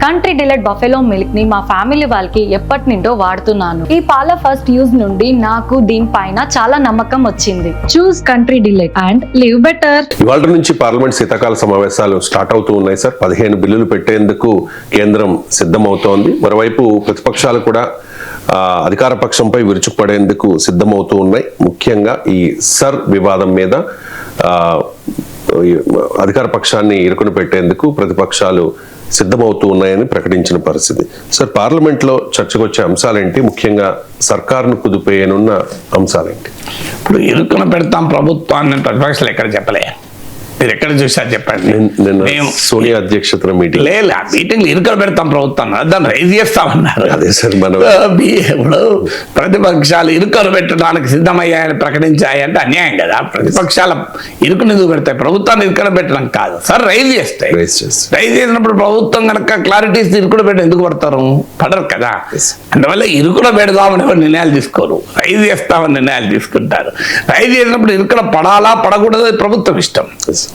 Country delight buffalo milk ని మా family వాళ్ళకి ఎప్పటి నుండో వాడుతున్నాను. ఈ పాల ఫస్ట్ యూజ్ నుండి నాకు దీనిపైన చాలా నమ్మకం వచ్చింది. Choose country delight and live better. ఇవాళ నుంచి పార్లమెంట్ శీతాకాల సమావేశాలు స్టార్ట్ అవుతూ ఉన్నాయి సార్. 15 బిల్లులు పెట్టేందుకు కేంద్రం సిద్ధమవుతోంది. మరోవైపు ప్రతిపక్షాలు కూడా అధికార పక్షంపై విరుచుకుపడేందుకు సిద్ధమవుతూ ఉన్నాయి. ముఖ్యంగా ఈ సర్ వివాదం మీద అధికార పక్షాన్ని ఇరుకుని పెట్టేందుకు ప్రతిపక్షాలు సిద్ధమవుతూ ఉన్నాయని ప్రకటించిన పరిస్థితి. సార్, పార్లమెంట్ లో చర్చకు వచ్చే అంశాలేంటి? ముఖ్యంగా సర్కారును కుదిపేయనున్న అంశాలేంటి? ఇప్పుడు ఇరుకున పెడతాం ప్రభుత్వాన్ని ప్రతిపక్షాలు ఎక్కడ చెప్పలే. మీరు ఎక్కడ చూసారు చెప్పండి? సోనియా అధ్యక్షతన మీటింగ్ లేదు, ఆ మీటింగ్ ఇరుకున పెడతాం ప్రభుత్వాన్ని, దాన్ని రైజ్ చేస్తామన్నారు. అదే సార్, ఇప్పుడు ప్రతిపక్షాలు ఇరుకున పెట్టడానికి సిద్ధమయ్యాయని ప్రకటించాయి అంటే అన్యాయం కదా. ప్రతిపక్షాల ఇరుకుని ఎందుకు పెడతాయి? ప్రభుత్వాన్ని ఇరుకున పెట్టడం కాదు సార్, రైజ్ చేస్తాయి. రైజ్ చేసినప్పుడు ప్రభుత్వం కనుక క్లారిటీస్ ఇరుకున పెట్టి ఎందుకు పడతారు? పడరు కదా. అందువల్ల ఇరుకున పెడదామని ఎవరు నిర్ణయాలు తీసుకోరు, రైజ్ చేస్తామని నిర్ణయాలు తీసుకుంటారు. రైజ్ చేసినప్పుడు ఇరుకున పడాలా పడకూడదు ప్రభుత్వం ఇష్టం.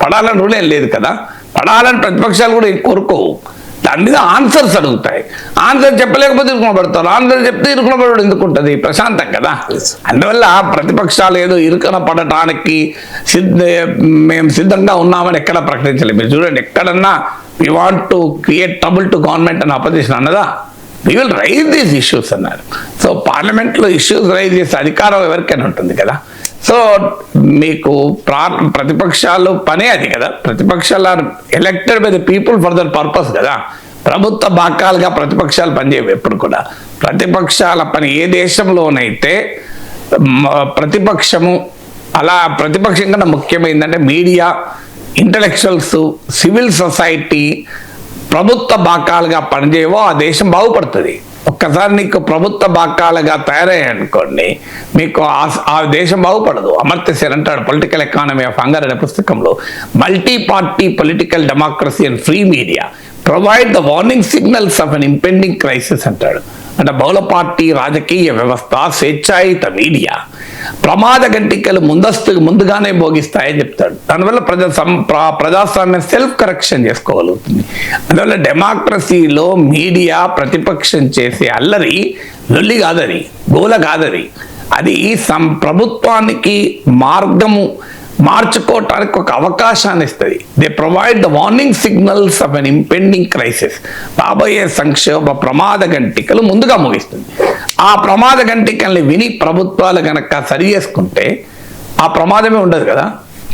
పడాలని రూల్ ఏం లేదు కదా. పడాలని ప్రతిపక్షాలు కూడా కోరుకోవు. దాని మీద ఆన్సర్స్ అడుగుతాయి. ఆన్సర్ చెప్పలేకపోతే ఇరుకున పడతారు. ఆన్సర్ చెప్తే ఇరుకున పడడం ఎందుకు ఉంటుంది? ప్రశాంతం కదా. అందువల్ల ప్రతిపక్షాలు ఏదో ఇరుకున పడటానికి మేము సిద్ధంగా ఉన్నామని ఎక్కడ ప్రకటించలేదు. మీరు చూడండి, ఎక్కడన్నా we want to create trouble to government అని అపోజిషన్ అన్నదా? We will raise these issues అన్నారు. సో పార్లమెంట్లో ఇష్యూస్ రైజ్ చేసే అధికారం ఎవరికైనా ఉంటుంది కదా. సో మీకు ప్రతిపక్షాలు పనే అది కదా. ప్రతిపక్షాలు are elected by the people for their purpose కదా. ప్రభుత్వ బాకాలుగా ప్రతిపక్షాలు పనిచేయవు ఎప్పుడు కూడా. ప్రతిపక్షాల పని ఏ దేశంలోనైతే ప్రతిపక్షము అలా ప్రతిపక్షం కన్నా ముఖ్యమైందంటే మీడియా, ఇంటలెక్చువల్స్, సివిల్ సొసైటీ ప్రభుత్వ బాకాలుగా పనిచేయవో ఆ దేశం బాగుపడుతుంది. ఒక్కసారి నీకు ప్రభుత్వ బాకాలుగా తయారయ్యాయనుకోండి, మీకు ఆ దేశం బాగుపడదు. అమర్త్య సేన్ అంటాడు పొలిటికల్ ఎకానమీ ఆఫ్ హంగర్ అనే పుస్తకంలో, multi party political democracy and free media provide the warning signals of an impending crisis అంటాడు. అంటే బహుళ పార్టీ రాజకీయ వ్యవస్థ, స్వేచ్ఛాయుత మీడియా ప్రమాద గంటికలు ముందుగానే భోగిస్తాయని చెప్తాడు. దానివల్ల ప్రజాస్వామ్యం సెల్ఫ్ కరెక్షన్ చేసుకోగలుగుతుంది. అందువల్ల డెమోక్రసీలో మీడియా ప్రతిపక్షం చేసే అల్లరి లొల్లి కాదది, గోల కాదది. అది ప్రభుత్వానికి మార్గము మార్చుకోవటానికి ఒక అవకాశాన్ని ఇస్తుంది. They provide the warning signals of an impending crisis. రాబోయే సంక్షోభ ప్రమాద గంటికలు ముందుగా ముగిస్తుంది. ఆ ప్రమాద గంటికల్ని విని ప్రభుత్వాలు కనుక సరి చేసుకుంటే ఆ ప్రమాదమే ఉండదు కదా.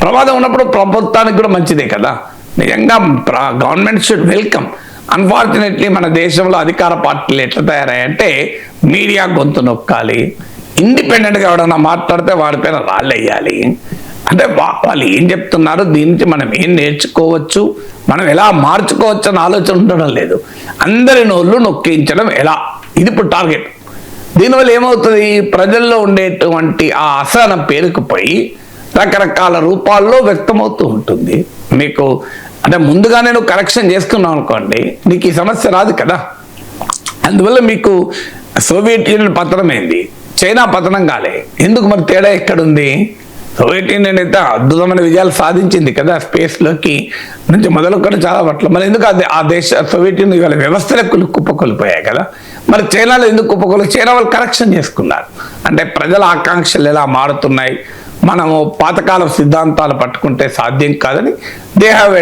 ప్రమాదం ఉన్నప్పుడు ప్రభుత్వానికి కూడా మంచిదే కదా. నిజంగా గవర్నమెంట్ షుడ్ వెల్కమ్. అన్ఫార్చునేట్లీ మన దేశంలో అధికార పార్టీలు ఎట్లా తయారయ్యాయంటే మీడియా గొంతు నొక్కాలి, ఇండిపెండెంట్గా ఎవడన్నా మాట్లాడితే వాడిపైన రాళ్ళు వేయాలి. అంటే వాళ్ళు ఏం చెప్తున్నారు, దీని నుంచి మనం ఏం నేర్చుకోవచ్చు, మనం ఎలా మార్చుకోవచ్చు అని ఆలోచన ఉండడం లేదు. అందరి నోళ్ళు నొక్కించడం ఎలా, ఇది ఇప్పుడు టార్గెట్. దీనివల్ల ఏమవుతుంది? ప్రజల్లో ఉండేటువంటి ఆ అసహనం పేరుకుపోయి రకరకాల రూపాల్లో వ్యక్తమవుతూ ఉంటుంది. మీకు అంటే ముందుగానే నువ్వు కరెక్షన్ చేసుకున్నావు అనుకోండి, నీకు ఈ సమస్య రాదు కదా. అందువల్ల మీకు సోవియట్ యూనియన్ పతనమైంది, చైనా పతనం కాలే. ఎందుకు మరి తేడా ఎక్కడుంది? సోవియట్ యూనియన్ అయితే అద్భుతమైన విజయాలు సాధించింది కదా, స్పేస్లోకి నుంచి మొదలుకొని చాలా పట్ల. మరి ఎందుకు ఆ సోవియట్ యూనియన్ ఇవాళ వ్యవస్థలే కుప్పకొలిపోయాయి కదా. మరి చైనాలో ఎందుకు చైనా వాళ్ళు కరెక్షన్ చేసుకున్నారు. అంటే ప్రజల ఆకాంక్షలు ఎలా మారుతున్నాయి, మనము పాతకాల సిద్ధాంతాలు పట్టుకుంటే సాధ్యం కాదని దే హ్యావ్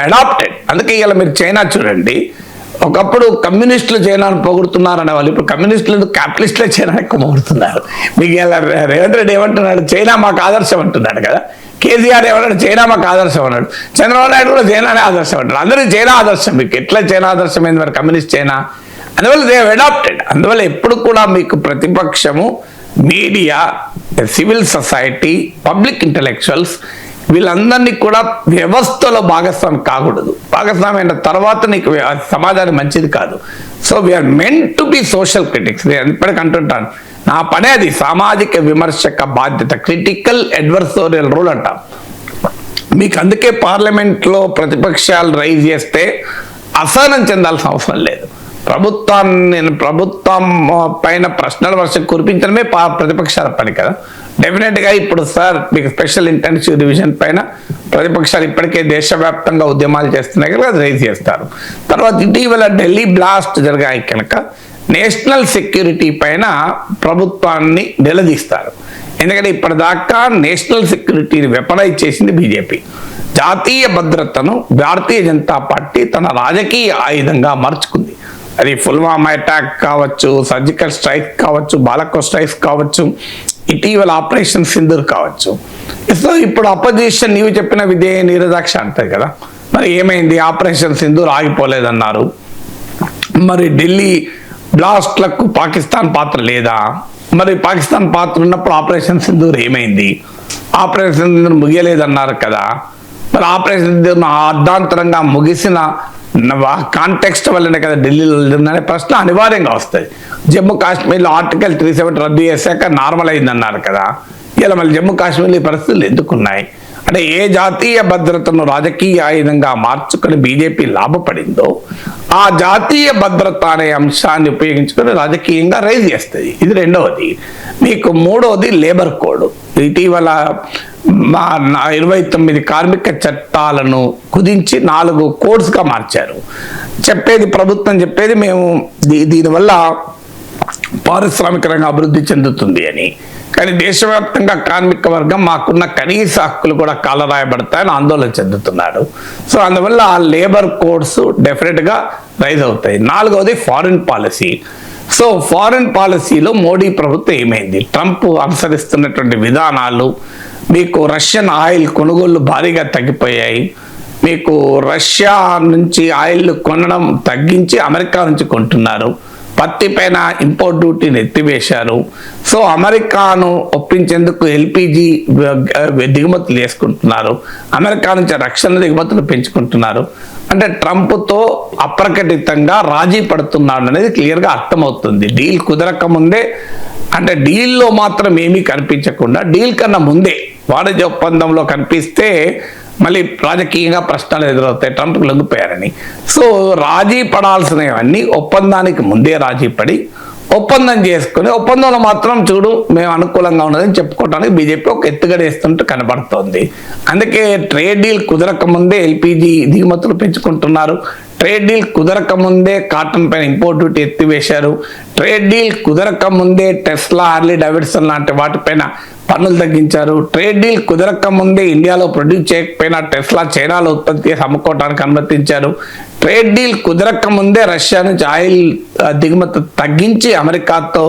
అడాప్టెడ్. అందుకే ఇవాళ మీరు చైనా చూడండి, ఒకప్పుడు కమ్యూనిస్టులు చైనాను పొగుడుతున్నారనే వాళ్ళు ఇప్పుడు కమ్యూనిస్టులు క్యాపిటలిస్టులే చైనా ఎక్కువ పొగుడుతున్నారు. మీకు ఇలా రేవంత్ రెడ్డి ఏమంటున్నాడు? చైనా మాకు ఆదర్శం అంటున్నాడు కదా. కేసీఆర్ ఏమన్నాడు? చైనా మాకు ఆదర్శం అన్నాడు. చంద్రబాబు నాయుడు కూడా చైనానే ఆదర్శం అంటారు. అందరికీ చైనా ఆదర్శం. మీకు ఎట్లా చైనా ఆదర్శం అయింది మరి కమ్యూనిస్ట్ చైనా? అందువల్ల దే హ్యావ్ అడాప్టెడ్. అందువల్ల ఎప్పుడు కూడా మీకు ప్రతిపక్షము, media, civil society, public intellectuals వీళ్ళందరినీ కూడా వ్యవస్థలో భాగస్వామి కాకూడదు. భాగస్వామి అయిన తర్వాత నీకు సమాజానికి మంచిది కాదు. So we are meant to be social critics. నేను ఇప్పటికీ అంటుంటాను, నా పనే అది, సామాజిక విమర్శక బాధ్యత, క్రిటికల్ అడ్వర్సోరియల్ రోల్ అంటాం. మీకు అందుకే పార్లమెంట్లో ప్రతిపక్షాలు రైజ్ చేస్తే అసహనం చెందాల్సిన అవసరం లేదు. ప్రభుత్వం పైన ప్రశ్నల వర్షం కురిపించడమే ప్రతిపక్షాల పని కదా. డెఫినెట్గా ఇప్పుడు సార్ మీకు స్పెషల్ ఇంటెన్సివ్ డివిజన్ పైన ప్రతిపక్షాలు ఇప్పటికే దేశవ్యాప్తంగా ఉద్యమాలు చేస్తున్నాయి కనుక అది రైజ్ చేస్తారు. తర్వాత ఇటీవల ఢిల్లీ బ్లాస్ట్ జరిగాయి కనుక నేషనల్ సెక్యూరిటీ పైన ప్రభుత్వాన్ని నిలదీస్తారు. ఎందుకంటే ఇప్పటిదాకా నేషనల్ సెక్యూరిటీని వెపనైజ్ చేసింది బీజేపీ. జాతీయ భద్రతను భారతీయ జనతా పార్టీ తన రాజకీయ ఆయుధంగా మార్చుకుంది. అది పుల్వామా అటాక్ కావచ్చు, సర్జికల్ స్ట్రైక్ కావచ్చు, బాలకోట్ స్ట్రైక్స్ కావచ్చు, ఇటీవల ఆపరేషన్ సింధూర్ కావచ్చు. సో ఇప్పుడు అపోజిషన్ నీవు చెప్పిన విధే నీరదాక్ష అంటారు కదా, మరి ఏమైంది? ఆపరేషన్ సింధూర్ ఆగిపోలేదన్నారు. మరి ఢిల్లీ బ్లాస్ట్లకు పాకిస్తాన్ పాత్ర లేదా? మరి పాకిస్తాన్ పాత్ర ఉన్నప్పుడు ఆపరేషన్ సింధూర్ ఏమైంది? ఆపరేషన్ సింధూర్ ముగియలేదన్నారు కదా. మరి ఆపరేషన్ సింధూర్ అర్ధాంతరంగా ముగిసిన కాంటెక్స్ట్ వల్లనే కదా ఢిల్లీలో అనే ప్రశ్న అనివార్యంగా వస్తుంది. జమ్మూ కాశ్మీర్లో ఆర్టికల్ 370 రద్దు చేశాక నార్మల్ అయిందన్నారు కదా. ఇలా మళ్ళీ జమ్మూ కాశ్మీర్లో ఈ పరిస్థితులు ఎందుకున్నాయి అంటే ఏ జాతీయ భద్రతను రాజకీయ ఆయుధంగా మార్చుకొని బీజేపీ లాభపడిందో ఆ జాతీయ భద్రత అనే అంశాన్ని ఉపయోగించుకొని రాజకీయంగా రైజ్ చేస్తుంది. ఇది రెండవది. మీకు మూడవది లేబర్ కోడ్. ఇటీవల 29 కార్మిక చట్టాలను కుదించి 4 కోడ్స్గా మార్చారు. ప్రభుత్వం చెప్పేది మేము దీనివల్ల పారిశ్రామిక రంగం అభివృద్ధి చెందుతుంది అని. కానీ దేశవ్యాప్తంగా కార్మిక వర్గం మాకున్న కనీస హక్కులు కూడా కాలరాయబడతాయని ఆందోళన చెందుతున్నాడు. సో అందువల్ల ఆ లేబర్ కోడ్స్ డెఫినెట్గా రైజ్ అవుతాయి. 4వది ఫారిన్ పాలసీ. సో ఫారిన్ పాలసీలో మోడీ ప్రభుత్వం ఏమైంది? ట్రంప్ అనుసరిస్తున్నటువంటి విధానాలు, మీకు రష్యన్ ఆయిల్ కొనుగోళ్లు భారీగా తగ్గిపోయాయి. మీకు రష్యా నుంచి ఆయిల్ కొనడం తగ్గించి అమెరికా నుంచి కొంటున్నారు. పత్తి పైన ఇంపోర్ట్ డ్యూటీని ఎత్తివేశారు. సో అమెరికాను ఒప్పించేందుకు ఎల్పిజి దిగుమతులు చేసుకుంటున్నారు. అమెరికా నుంచి రక్షణ దిగుమతులు పెంచుకుంటున్నారు. అంటే ట్రంప్తో అప్రకటితంగా రాజీ పడుతున్నాడు అనేది క్లియర్గా అర్థమవుతుంది. డీల్ కుదరక ముందే, అంటే డీల్లో మాత్రం ఏమీ కనిపించకుండా డీల్ కన్నా ముందే వాణిజ్య ఒప్పందంలో కనిపిస్తే మళ్ళీ రాజకీయంగా ప్రశ్నలు ఎదురవుతాయి, ట్రంప్కి లొంగిపోయారని. సో రాజీ పడాల్సినవన్నీ ఒప్పందానికి ముందే రాజీ పడి ఒప్పందం చేసుకుని ఒప్పందంలో మాత్రం చూడు మేము అనుకూలంగా ఉన్నదని చెప్పుకోవడానికి బీజేపీ ఒక ఎత్తుగడేస్తుంటూ కనబడుతోంది. అందుకే ట్రేడ్ డీల్ కుదరక ముందే ఎల్పిజి దిగుమతులు పెంచుకుంటున్నారు. ట్రేడ్ డీల్ కుదరక ముందే కాటన్ పైన ఇంపోర్ట్ డ్యూటీ ఎత్తివేశారు. ట్రేడ్ డీల్ కుదరక ముందే టెస్లా, హార్లీ డేవిడ్సన్ లాంటి వాటిపైన పన్నులు తగ్గించారు. ట్రేడ్ డీల్ కుదరక ముందే ఇండియాలో ప్రొడ్యూస్ చేయకపోయినా టెస్లా చైనాలో ఉత్పత్తి చేసి అమ్ముకోవడానికి అనుమతించారు. ట్రేడ్ డీల్ కుదరక ముందే రష్యా నుంచి ఆయిల్ దిగుమతి తగ్గించి అమెరికాతో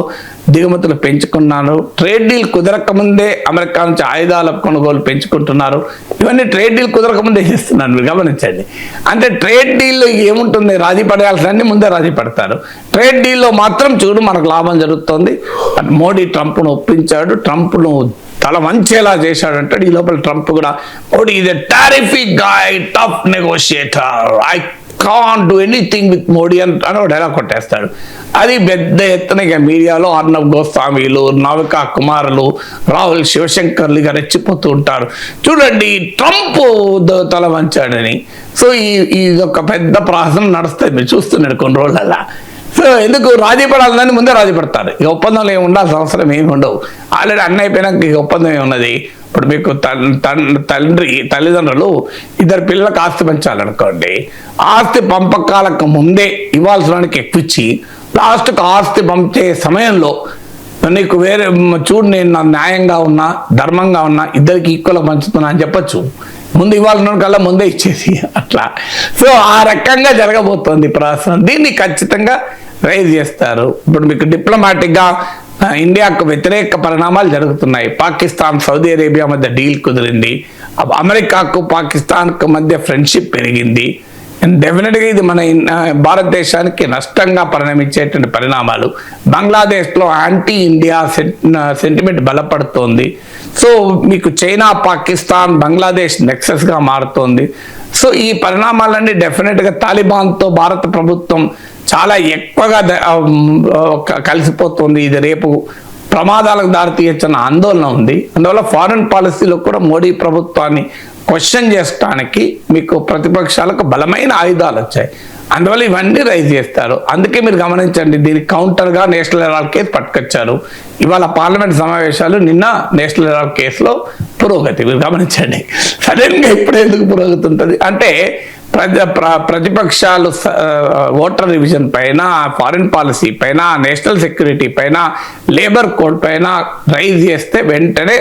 దిగుమతులు పెంచుకున్నారు. ట్రేడ్ డీల్ కుదరక ముందే అమెరికా నుంచి ఆయుధాల కొనుగోలు పెంచుకుంటున్నారు. ఇవన్నీ ట్రేడ్ డీల్ కుదరక ముందే చేస్తున్నారు, మీరు గమనించండి. అంటే ట్రేడ్ డీల్లో ఏముంటుంది? రాజీ పడాల్సినన్ని ముందే రాజీ పడతారు. ట్రేడ్ డీల్లో మాత్రం చూడు మనకు లాభం జరుగుతుంది. మోడీ ట్రంప్ను ఒప్పించాడు, ట్రంప్ను తల వంచేలా చేశాడు అంటాడు. ఈ లోపల ట్రంప్ కూడా Modi is a terrific guy, tough negotiator, I can't do anything with Modi అని డైలాగ్ కొట్టేస్తాడు. అది పెద్ద ఎత్తున ఇక మీడియాలో అర్నబ్ గోస్వామీలు, నవికా కుమారులు, రాహుల్ శివశంకర్లు ఇక రెచ్చిపోతూ ఉంటారు. చూడండి ట్రంప్ తల వంచాడని. సో ఇది ఒక పెద్ద ప్రాసెస్ నడుస్తుంది, మీరు చూస్తున్నాడు కొన్ని రోజులల్లా. సో ఎందుకు రాజీ పడాలని ముందే రాజీ పడతారు. ఇక ఒప్పందంలో ఏమి ఉండాల్సిన అవసరం ఏమి ఉండవు. ఆల్రెడీ అన్నీ అయిపోయినాక ఇక ఒప్పందం ఏమున్నది? ఇప్పుడు మీకు తల్లిదండ్రులు 2 పిల్లలకు ఆస్తి పంచాలనుకోండి, ఆస్తి పంపకాలకు ముందే ఇవ్వాల్సినకి ఎక్కువిచ్చి లాస్ట్కి ఆస్తి పంపే సమయంలో నీకు వేరే చూడు నేను న్యాయంగా ఉన్నా, ధర్మంగా ఉన్నా, ఇద్దరికి ఈక్వల్గా పంచుతున్నా అని చెప్పచ్చు. ముందు ఇవ్వాల్సిన కల్లా ముందే ఇచ్చేసి అట్లా. సో ఆ రకంగా జరగబోతోంది ప్రాసెస్. దీన్ని ఖచ్చితంగా రైజ్ చేస్తారు. ఇప్పుడు మీకు డిప్లొమాటిక్గా ఇండియాకు వ్యతిరేక పరిణామాలు జరుగుతున్నాయి. పాకిస్తాన్, సౌదీ అరేబియా మధ్య డీల్ కుదిరింది. అమెరికాకు పాకిస్తాన్కు మధ్య ఫ్రెండ్షిప్ పెరిగింది. డెఫినెట్గా ఇది మన భారతదేశానికి నష్టంగా పరిణమించేటువంటి పరిణామాలు. బంగ్లాదేశ్లో యాంటీ ఇండియా సెంటిమెంట్ బలపడుతోంది. సో మీకు చైనా, పాకిస్తాన్, బంగ్లాదేశ్ నెక్సెస్గా మారుతోంది. సో ఈ పరిణామాలన్నీ డెఫినెట్గా తాలిబాన్తో భారత ప్రభుత్వం చాలా ఎక్కువగా కలిసిపోతుంది. ఇది రేపు ప్రమాదాలకు దారితీయచ్చన్న ఆందోళన ఉంది. అందువల్ల ఫారిన్ పాలసీలో కూడా మోడీ ప్రభుత్వాన్ని క్వశ్చన్ చేయడానికి మీకు ప్రతిపక్షాలకు బలమైన ఆయుధాలు వచ్చాయి. అందువల్ల ఇవన్నీ రైజ్ చేస్తారు. అందుకే మీరు గమనించండి, దీనికి కౌంటర్గా నేషనల్ హెరాల్డ్ కేసు పట్టుకొచ్చారు. ఇవాళ పార్లమెంట్ సమావేశాలు, నిన్న నేషనల్ హెరాల్డ్ కేసులో పురోగతి మీరు గమనించండి. సడన్గా ఇప్పుడే ఎందుకు పురోగతి ఉంటుంది అంటే ప్రతిపక్షాలు ఓటర్ రివిజన్ పైన, ఫారిన్ పాలసీ పైన, నేషనల్ సెక్యూరిటీ పైన, లేబర్ కోడ్ పైన రైజ్ చేస్తే వెంటనే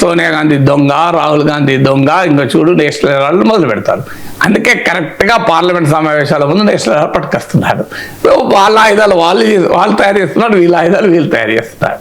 సోనియా గాంధీ దొంగ, రాహుల్ గాంధీ దొంగ, ఇంకా చూడు నేషనల్ హెరాల్డ్ మొదలు పెడతారు. అందుకే కరెక్ట్గా పార్లమెంట్ సమావేశాల ముందు నేషనల్ హెరాల్డ్ పట్టుకొస్తున్నారు. వాళ్ళ ఆయుధాలు వాళ్ళు తయారు చేస్తున్నారు, వీళ్ళ ఆయుధాలు వీళ్ళు తయారు చేస్తున్నారు.